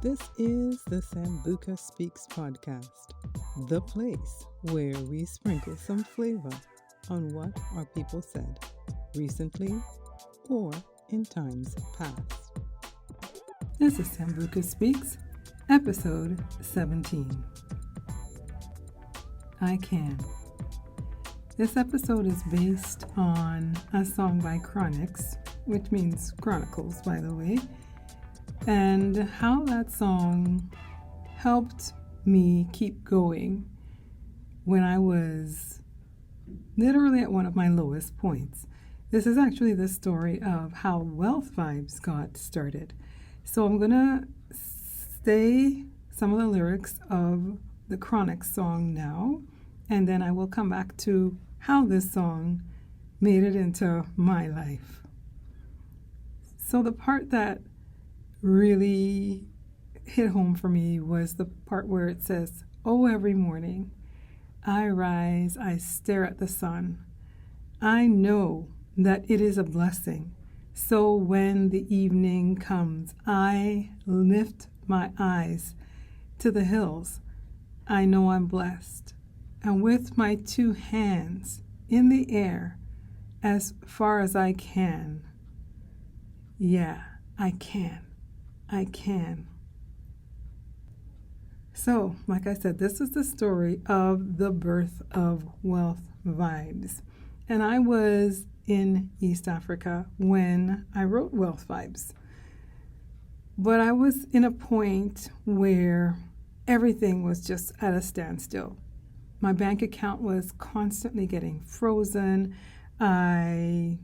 This is the Sambuka Speaks podcast, the place where we sprinkle some flavor on what our people said recently or in times past. This is Sambuka Speaks, episode 17. I Can. This episode is based on a song by Chronix, which means Chronicles, by the way, and how that song helped me keep going when I was literally at one of my lowest points. This is actually the story of how Wealth Vibes got started. So I'm going to say some of the lyrics of the Chronix song now, and then I will come back to how this song made it into my life. So the part that really hit home for me was the part where it says, "Oh, every morning I rise, I stare at the sun. I know that it is a blessing. So when the evening comes, I lift my eyes to the hills. I know I'm blessed. And with my two hands in the air, as far as I can, yeah, I can. So, like I said, this is the story of the birth of Wealth Vibes. And I was in East Africa when I wrote Wealth Vibes. But I was in a point where everything was just at a standstill. My bank account was constantly getting frozen. I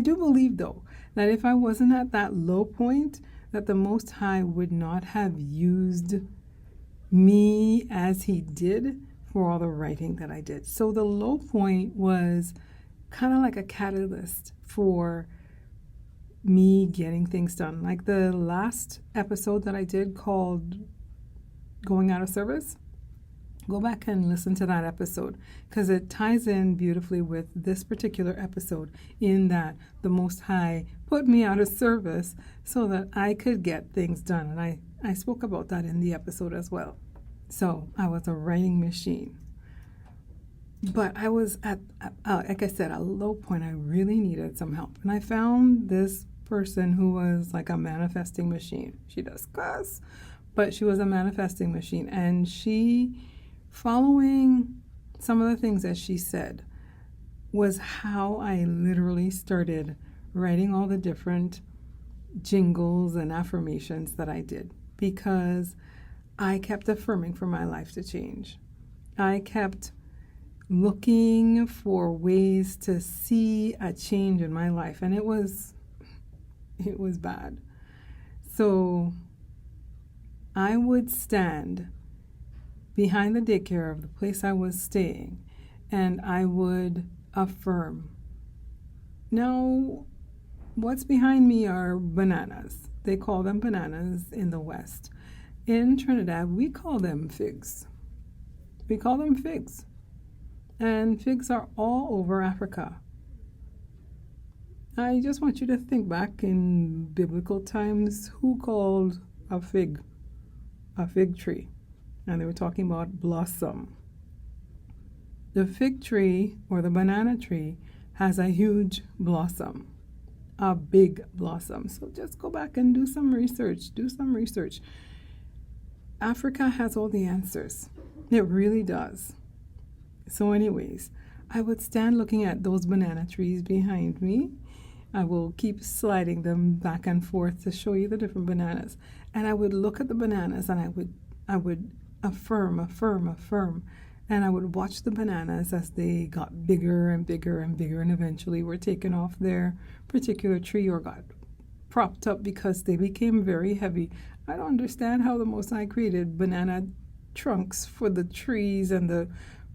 do believe, though, that if I wasn't at that low point, that the Most High would not have used me as He did for all the writing that I did. So the low point was kind of like a catalyst for me getting things done. Like the last episode that I did called Going Out of Service. Go back and listen to that episode because it ties in beautifully with this particular episode in that the Most High put me out of service so that I could get things done. And I spoke about that in the episode as well. So I was a writing machine. But I was at like I said, a low point. I really needed some help. And I found this person who was like a manifesting machine. She does cuss, but she was a manifesting machine. And she, following some of the things that she said, was how I literally started writing all the different jingles and affirmations that I did, because I kept affirming for my life to change. I kept looking for ways to see a change in my life, and it was bad. So I would stand behind the daycare of the place I was staying, and I would affirm. Now, what's behind me are bananas. They call them bananas in the West. In Trinidad, we call them figs. And figs are all over Africa. I just want you to think back in biblical times, who called a fig tree? And they were talking about blossom. The fig tree or the banana tree has a huge blossom, a big blossom. So just go back and do some research. Africa has all the answers. It really does. So anyways, I would stand looking at those banana trees behind me. I will keep sliding them back and forth to show you the different bananas. And I would look at the bananas and I would affirm. And I would watch the bananas as they got bigger and bigger and bigger, and eventually were taken off their particular tree or got propped up because they became very heavy. I don't understand how the Most High created banana trunks for the trees and the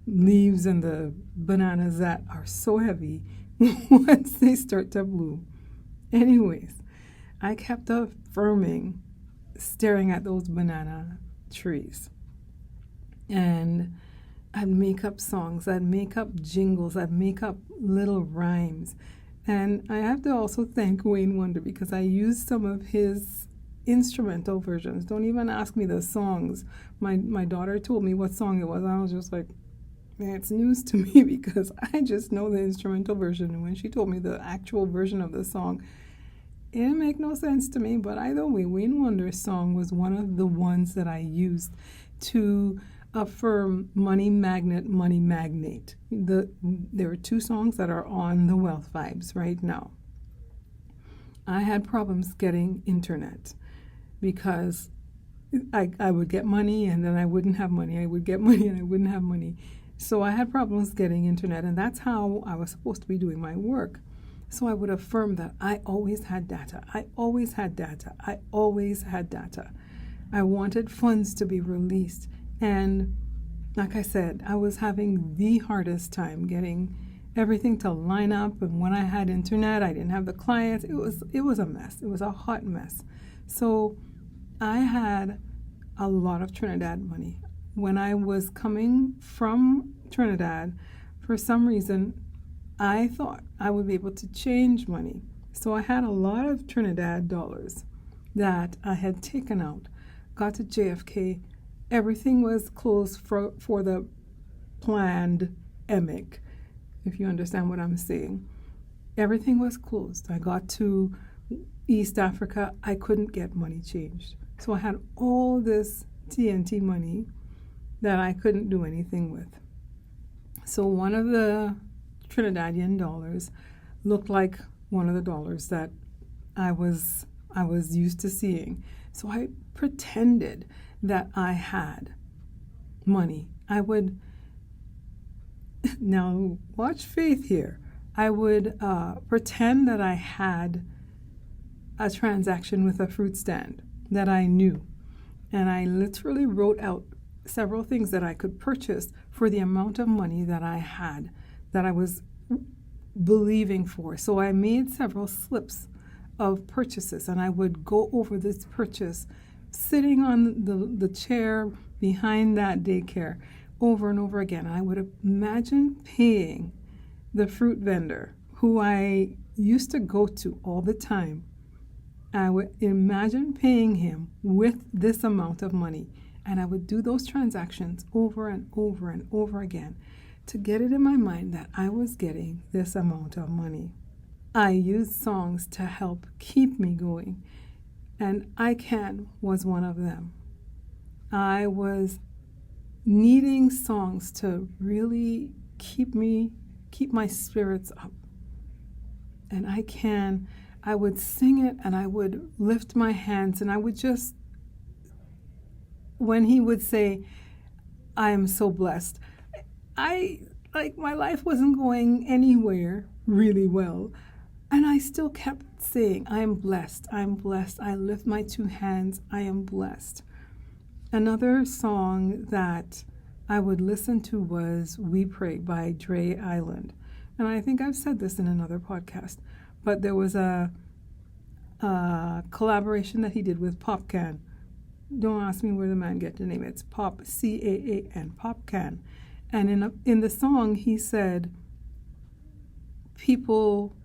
leaves and the bananas that are so heavy once they start to bloom. Anyways, I kept affirming, staring at those banana trees. And I'd make up songs, I'd make up jingles, I'd make up little rhymes. And I have to also thank Wayne Wonder because I used some of his instrumental versions. Don't even ask me the songs. My daughter told me what song it was. I was just like, man, it's news to me because I just know the instrumental version. And when she told me the actual version of the song, it didn't make no sense to me. But either way, Wayne Wonder's song was one of the ones that I used to affirm money magnet, money magnate. There are two songs that are on the Wealth Vibes right now. I had problems getting internet because I would get money and then I wouldn't have money. I would get money and I wouldn't have money. So I had problems getting internet, and that's how I was supposed to be doing my work. So I would affirm that I always had data. I always had data. I always had data. I wanted funds to be released. And like I said, I was having the hardest time getting everything to line up. And when I had internet, I didn't have the clients. It was a mess. It was a hot mess. So I had a lot of Trinidad money. When I was coming from Trinidad, for some reason, I thought I would be able to change money. So I had a lot of Trinidad dollars that I had taken out. Got to JFK. Everything was closed for the planned EMIC, if you understand what I'm saying. Everything was closed. I got to East Africa. I couldn't get money changed. So I had all this TNT money that I couldn't do anything with. So one of the Trinidadian dollars looked like one of the dollars that I was used to seeing. So I pretended that I had money. I would, now watch faith here. I would pretend that I had a transaction with a fruit stand that I knew. And I literally wrote out several things that I could purchase for the amount of money that I had, that I was believing for. So I made several slips of purchases, and I would go over this purchase sitting on the chair behind that daycare over and over again. I would imagine paying the fruit vendor who I used to go to all the time. I would imagine paying him with this amount of money. And I would do those transactions over and over and over again to get it in my mind that I was getting this amount of money. I used songs to help keep me going, and I Can was one of them. I was needing songs to really keep my spirits up. And I would sing it and I would lift my hands and I would just, when he would say, I am so blessed, my life wasn't going anywhere really well. And I still kept saying, I am blessed, I am blessed. I lift my two hands, I am blessed. Another song that I would listen to was We Pray by Dre Island. And I think I've said this in another podcast, but there was a collaboration that he did with Popcan. Don't ask me where the man get the name. It's Pop, C-A-A-N, Popcan. And in the song, he said, people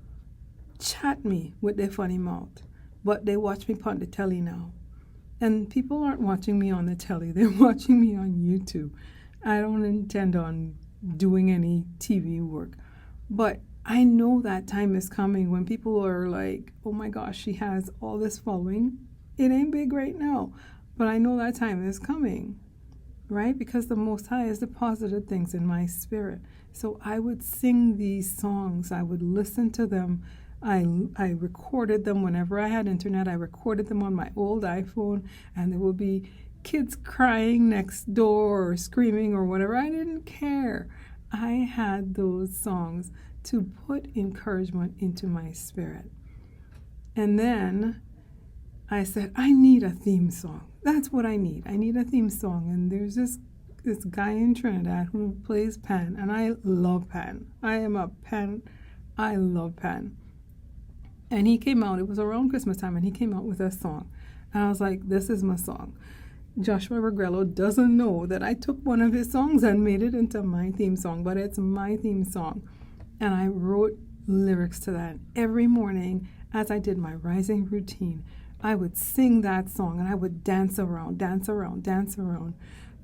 chat me with their funny mouth, but they watch me on the telly now. And people aren't watching me on the telly. They're watching me on YouTube. I don't intend on doing any TV work. But I know that time is coming when people are like, oh my gosh, she has all this following. It ain't big right now. But I know that time is coming, right? Because the Most High has deposited things in my spirit. So I would sing these songs. I would listen to them. I recorded them whenever I had internet. I recorded them on my old iPhone, and there would be kids crying next door or screaming or whatever. I didn't care. I had those songs to put encouragement into my spirit. And then I said, I need a theme song. That's what I need. I need a theme song. And there's this guy in Trinidad who plays pan, and I love pan. I love pan. And he came out, it was around Christmas time, and he came out with a song. And I was like, this is my song. Joshua Regrello doesn't know that I took one of his songs and made it into my theme song, but it's my theme song. And I wrote lyrics to that every morning as I did my rising routine. I would sing that song and I would dance around, dance around, dance around.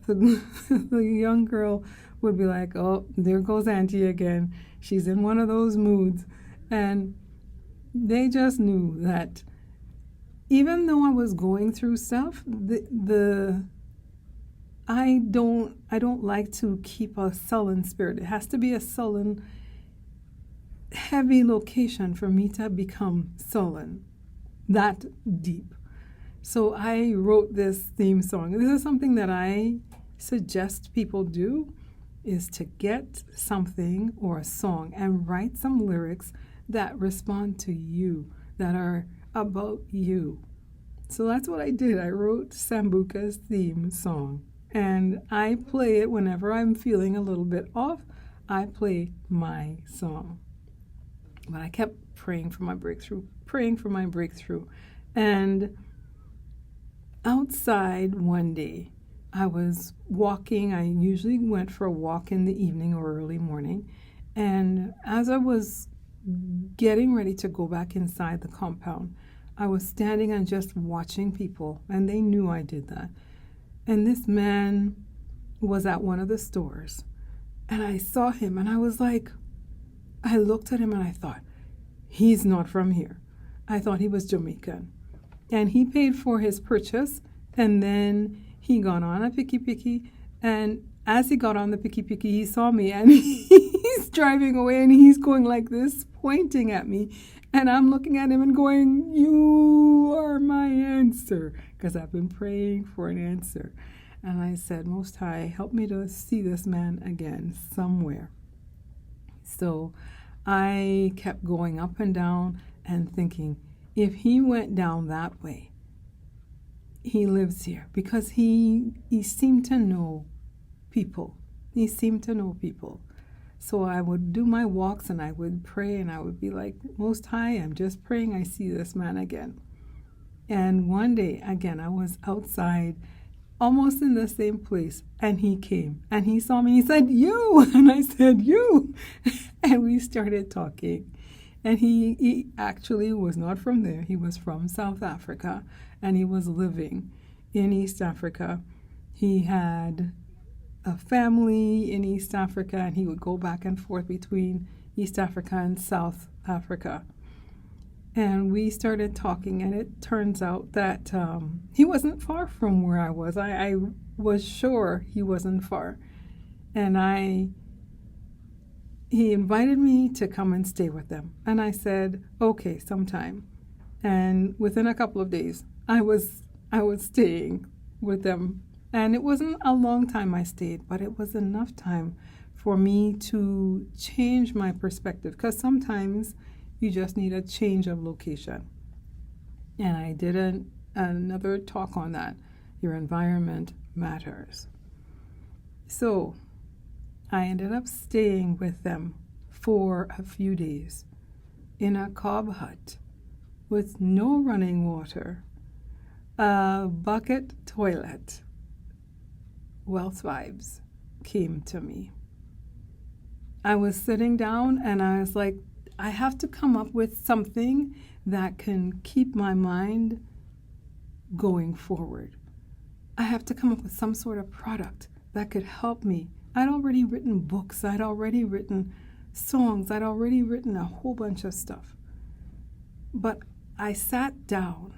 The, the young girl would be like, oh, there goes Auntie again. She's in one of those moods. And they just knew that even though I was going through stuff, I don't like to keep a sullen spirit. It has to be a sullen, heavy location for me to become sullen, that deep. So I wrote this theme song. This is something that I suggest people do, is to get something or a song and write some lyrics that respond to you, that are about you. So that's what I did. I wrote Sambuka's theme song. And I play it whenever I'm feeling a little bit off. I play my song. But I kept praying for my breakthrough, praying for my breakthrough. And outside one day, I was walking. I usually went for a walk in the evening or early morning. And as I was getting ready to go back inside the compound, I was standing and just watching people, and they knew I did that. And this man was at one of the stores, and I saw him, and I was like, I looked at him and I thought, he's not from here. I thought he was Jamaican. And he paid for his purchase, and then he got on a picky, and as he got on the picky, he saw me, and he's driving away, and he's going like this, pointing at me. And I'm looking at him and going, you are my answer, because I've been praying for an answer. And I said, Most High, help me to see this man again somewhere. So I kept going up and down and thinking, if he went down that way, he lives here, because he seemed to know people. He seemed to know people. So I would do my walks and I would pray and I would be like, Most High, I'm just praying I see this man again. And one day, again, I was outside, almost in the same place, and he came and he saw me. He said, you, and I said, you. And we started talking. And he actually was not from there. He was from South Africa, and he was living in East Africa. He had a family in East Africa, and he would go back and forth between East Africa and South Africa. And we started talking, and it turns out that he wasn't far from where I was. I was sure he wasn't far. And he invited me to come and stay with them. And I said, okay, sometime. And within a couple of days, I was staying with them. And it wasn't a long time I stayed, but it was enough time for me to change my perspective, because sometimes you just need a change of location. And I did another talk on that. Your environment matters. So I ended up staying with them for a few days in a cob hut with no running water, a bucket toilet. Wealth vibes came to me. I was sitting down and I was like, I have to come up with something that can keep my mind going forward. I have to come up with some sort of product that could help me. I'd already written books. I'd already written songs. I'd already written a whole bunch of stuff. But I sat down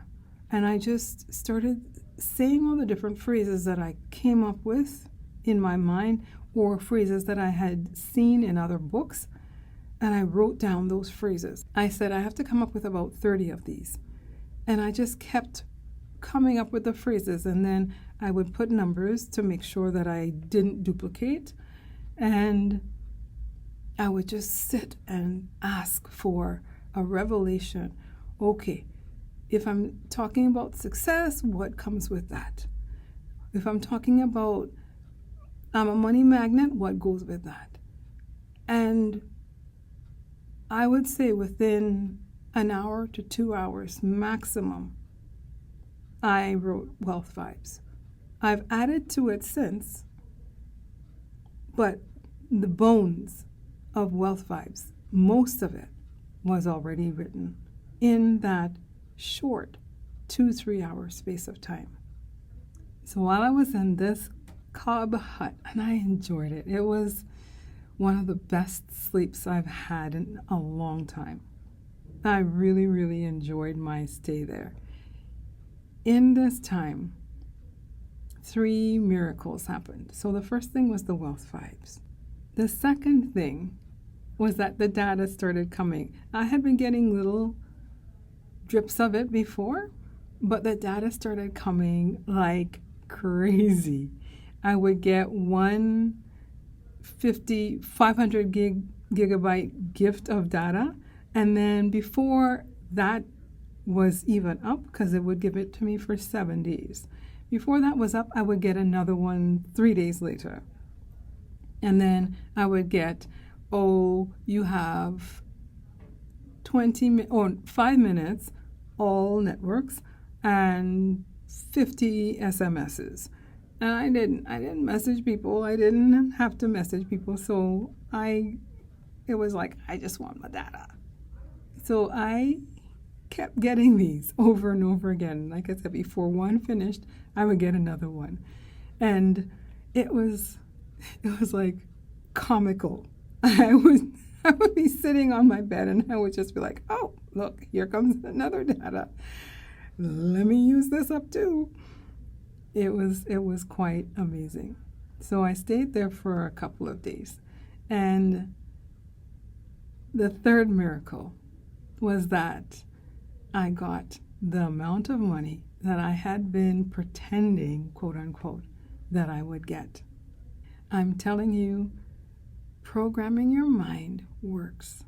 and I just started saying all the different phrases that I came up with in my mind, or phrases that I had seen in other books, and I wrote down those phrases. I said, I have to come up with about 30 of these. And I just kept coming up with the phrases, and then I would put numbers to make sure that I didn't duplicate, and I would just sit and ask for a revelation. Okay, if I'm talking about success, what comes with that? If I'm talking about I'm a money magnet, what goes with that? And I would say within an hour to 2 hours maximum, I wrote Wealth Vibes. I've added to it since, but the bones of Wealth Vibes, most of it was already written in that short 2-3 hour space of time. So while I was in this cob hut, and I enjoyed it, it was one of the best sleeps I've had in a long time. I really, really enjoyed my stay there. In this time, 3 miracles happened. So the first thing was the wealth vibes. The second thing was that the data started coming. I had been getting little drips of it before, but the data started coming like crazy. I would get 500 gigabyte gift of data, and then before that was even up, because it would give it to me for 7 days. Before that was up, I would get another one 3 days later. And then I would get, you have 5 minutes, all networks, and 50 SMSs. And I didn't message people. I didn't have to message people. So it was like, I just want my data. So I kept getting these over and over again. Like I said, before one finished, I would get another one. And it was like comical. I would be sitting on my bed and I would just be like, oh, look, here comes another data. Let me use this up too. It was quite amazing. So I stayed there for a couple of days. And the third miracle was that I got the amount of money that I had been pretending, quote unquote, that I would get. I'm telling you, programming your mind works.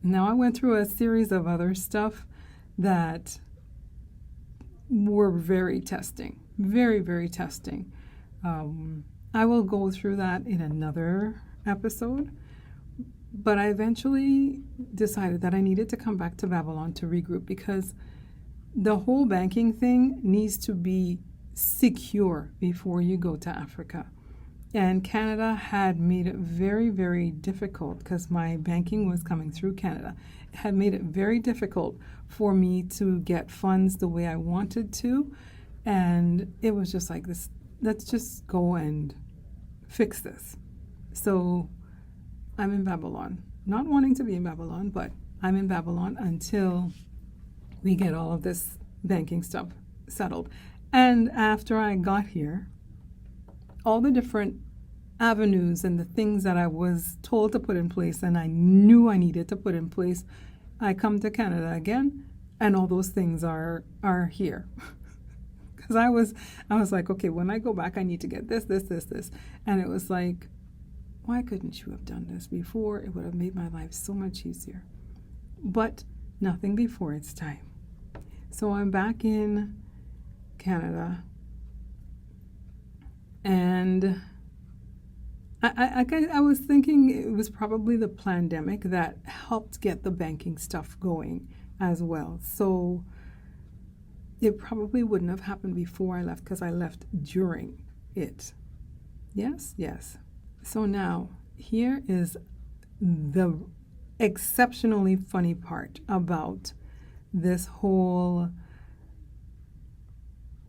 Now, I went through a series of other stuff that were very testing, very, very testing. I will go through that in another episode, but I eventually decided that I needed to come back to Babylon to regroup, because the whole banking thing needs to be secure before you go to Africa. And Canada had made it very, very difficult, because my banking was coming through Canada. It had made it very difficult for me to get funds the way I wanted to. And it was just like this, let's just go and fix this. So I'm in Babylon, not wanting to be in Babylon, but I'm in Babylon until we get all of this banking stuff settled. And after I got here, all the different avenues and the things that I was told to put in place and I knew I needed to put in place, I come to Canada again, and all those things are here. Because I was like, okay, when I go back, I need to get this. And it was like, why couldn't you have done this before? It would have made my life so much easier. But nothing before it's time. So I'm back in Canada, and I was thinking it was probably the pandemic that helped get the banking stuff going as well. So it probably wouldn't have happened before I left, because I left during it. Yes. So now, here is the exceptionally funny part about this whole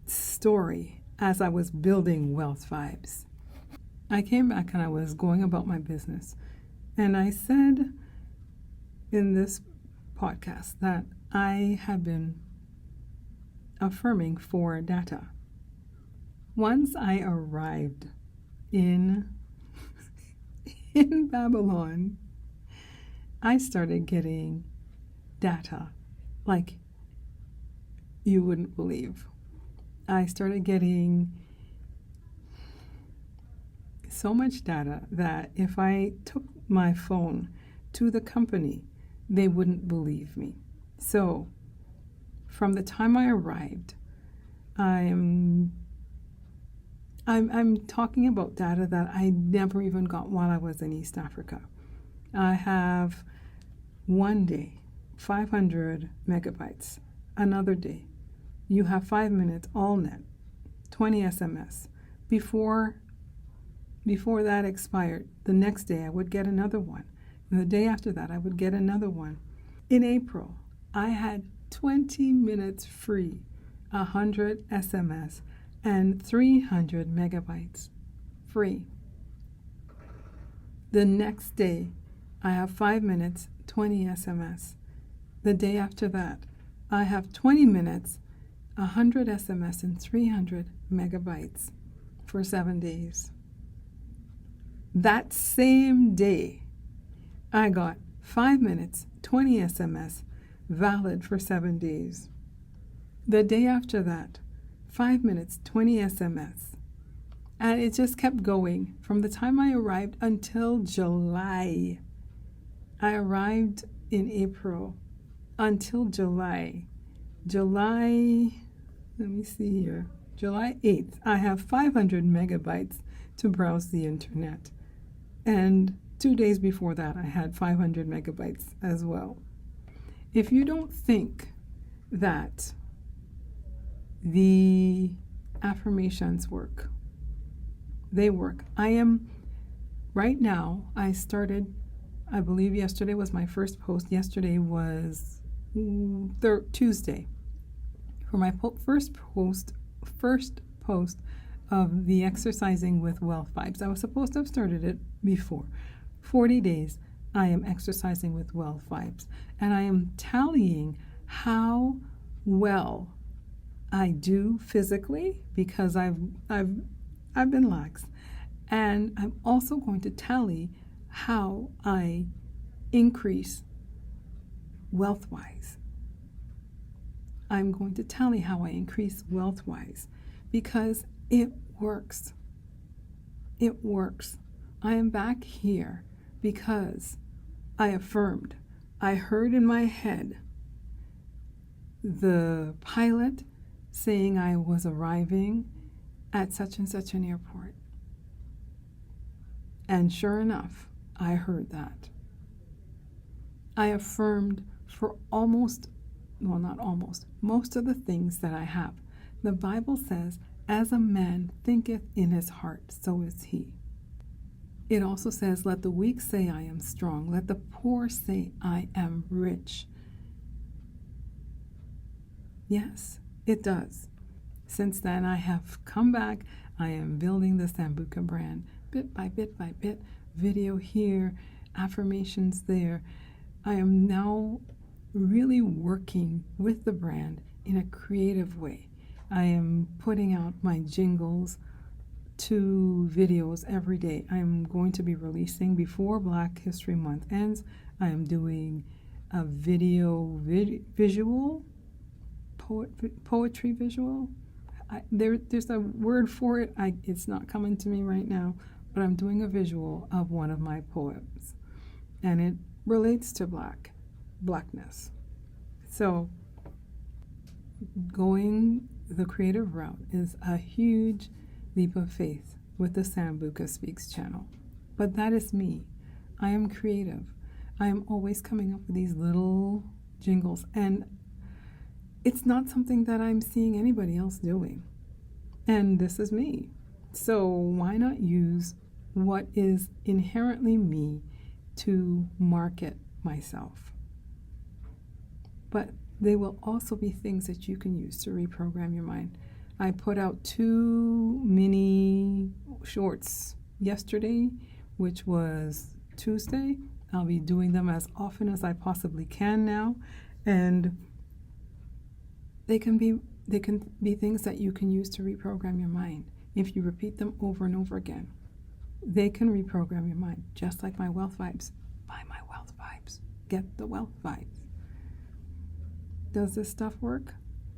story as I was building Wealth Vibes. I came back and I was going about my business. And I said in this podcast that I had been affirming for data. Once I arrived in Babylon, I started getting data like you wouldn't believe. I started getting so much data that if I took my phone to the company, they wouldn't believe me. So from the time I arrived, I'm talking about data that I never even got while I was in East Africa. I have one day 500 megabytes. Another day, you have 5 minutes all net, 20 SMS. Before that expired, the next day I would get another one. And the day after that, I would get another one. In April, I had 20 minutes free, 100 SMS, and 300 megabytes free. The next day, I have 5 minutes, 20 SMS. The day after that, I have 20 minutes, 100 SMS, and 300 megabytes for 7 days. That same day, I got 5 minutes, 20 SMS, valid for 7 days. The day after that, 5 minutes, 20 SMS. And it just kept going from the time I arrived until July. I arrived in April until July. July 8th, I have 500 megabytes to browse the internet. And 2 days before that, I had 500 megabytes as well. If you don't think that the affirmations work, they work. Right now, I started, I believe yesterday was my first post. Yesterday was Tuesday. For my first post of the Exercising with Wealth Vibes. I was supposed to have started it before. 40 days, I am exercising with Wealth Vibes. And I am tallying how well I do physically, because I've been lax. And I'm also going to tally how I increase wealth-wise. I'm going to tally how I increase wealth-wise because it works. It works. I am back here because I affirmed. I heard in my head the pilot saying I was arriving at such and such an airport. And sure enough, I heard that. I affirmed for most of the things that I have. The Bible says, as a man thinketh in his heart, so is he. It also says, let the weak say I am strong. Let the poor say I am rich. Yes, it does. Since then, I have come back. I am building the Sambuka brand, bit by bit, video here, affirmations there. I am now really working with the brand in a creative way. I am putting out my jingles to videos every day. I am going to be releasing before Black History Month ends. I am doing a poetry visual. There's a word for it. It's not coming to me right now, but I'm doing a visual of one of my poems, and it relates to blackness. So going the creative route is a huge leap of faith with the Sambuka Speaks channel. But that is me. I am creative. I am always coming up with these little jingles, and it's not something that I'm seeing anybody else doing. And this is me. So why not use what is inherently me to market myself? But they will also be things that you can use to reprogram your mind. I put out 2 mini shorts yesterday, which was Tuesday. I'll be doing them as often as I possibly can now. And they can be things that you can use to reprogram your mind. If you repeat them over and over again, they can reprogram your mind, just like my wealth vibes. Buy my wealth vibes. Get the wealth vibes. Does this stuff work?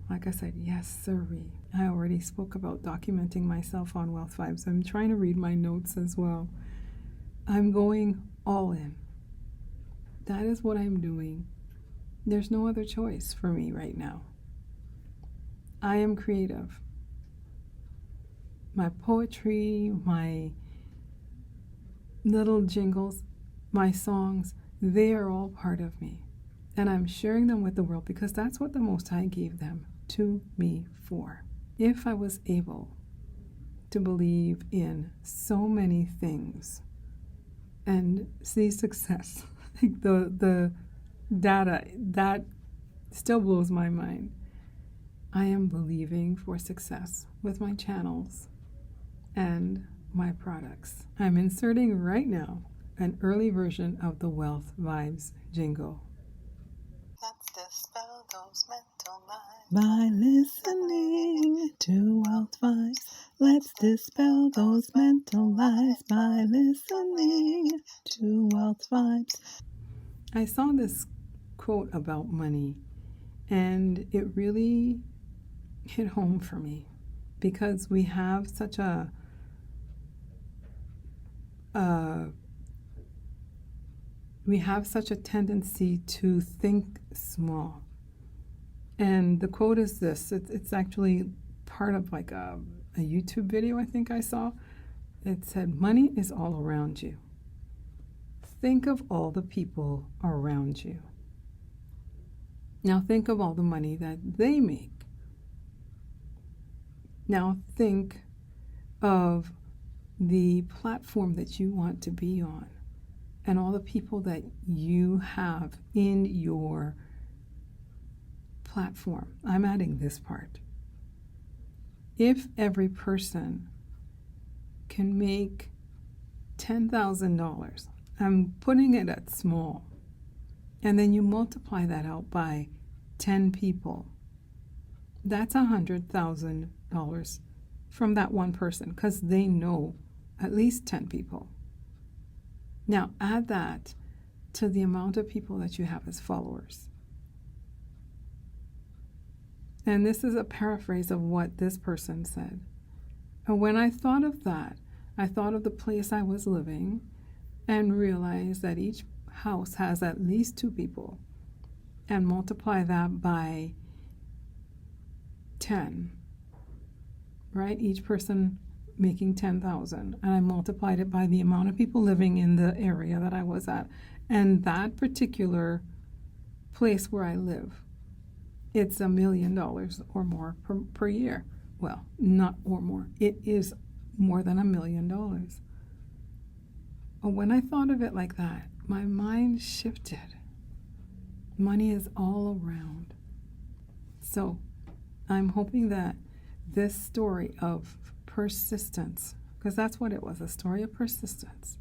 Like I said, yes, sirree. I already spoke about documenting myself on wealth vibes. I'm trying to read my notes as well. I'm going all in. That is what I'm doing. There's no other choice for me right now. I am creative. My poetry, my little jingles, my songs, they are all part of me. And I'm sharing them with the world because that's what the Most High gave them to me for. If I was able to believe in so many things and see success, like the data, that Still blows my mind. I am believing for success with my channels and my products. I'm inserting right now an early version of the Wealth Vibes jingle. Let's dispel those mental lies By listening to Wealth Vibes, let's dispel those mental lies by listening to Wealth Vibes. I saw this quote about money, and it really hit home for me because we have such a tendency to think small. And the quote is this. It's actually part of like a YouTube video I think I saw. It said, money is all around you. Think of all the people around you. Now think of all the money that they make. Now think of the platform that you want to be on and all the people that you have in your platform. I'm adding this part. If every person can make $10,000, I'm putting it at small, and then you multiply that out by 10 people, that's $100,000 from that one person because they know at least 10 people. Now add that to the amount of people that you have as followers. And this is a paraphrase of what this person said. And when I thought of that, I thought of the place I was living and realized that each house has at least 2 people, and multiply that by 10, right? Each person making 10,000, and I multiplied it by the amount of people living in the area that I was at. And that particular place where I live, it's $1 million or more per year. Well, not or more. It is more than $1 million. When I thought of it like that, my mind shifted. Money is all around. So I'm hoping that this story of persistence, because that's what it was, a story of persistence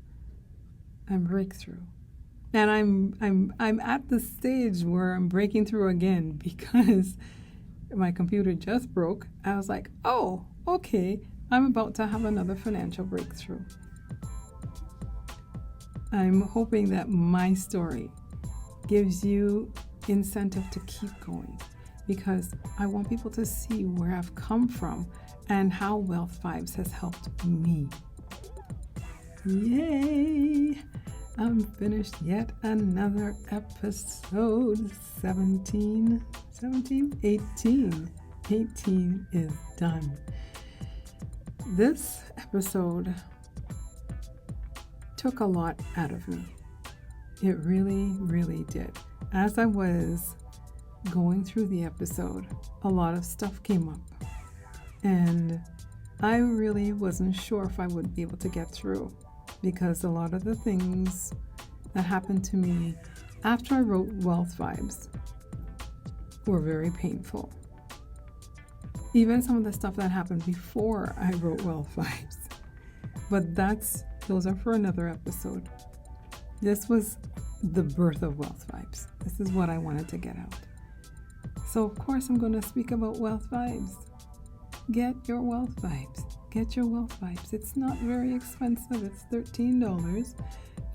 and breakthrough. And I'm at the stage where I'm breaking through again because my computer just broke. I was like, oh, okay, I'm about to have another financial breakthrough. I'm hoping that my story gives you incentive to keep going, because I want people to see where I've come from and how Wealth Vibes has helped me. Yay! I'm finished yet another episode. 18 is done. This episode took a lot out of me. It really, really did. As I was going through the episode, a lot of stuff came up, and I really wasn't sure if I would be able to get through, because a lot of the things that happened to me after I wrote Wealth Vibes were very painful. Even some of the stuff that happened before I wrote Wealth Vibes. But those are for another episode. This was the birth of Wealth Vibes. This is what I wanted to get out. So of course I'm going to speak about Wealth Vibes. Get your Wealth Vibes. Get your Wealth Vibes. It's not very expensive. It's $13.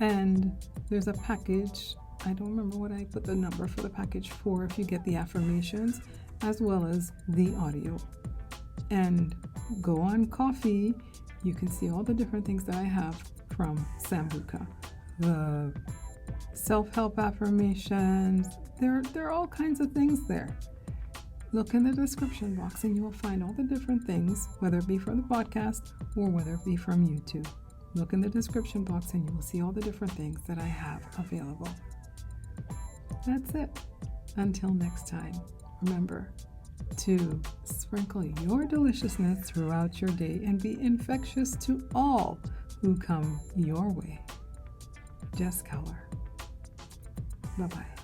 And there's a package. I don't remember what I put the number for the package for, if you get the affirmations as well as the audio. And go on Coffee. You can see all the different things that I have from Sambuka. The self-help affirmations. There are all kinds of things there. Look in the description box and you will find all the different things, whether it be from the podcast or whether it be from YouTube. Look in the description box and you will see all the different things that I have available. That's it. Until next time, remember to sprinkle your deliciousness throughout your day and be infectious to all who come your way. Jess Keller. Bye-bye.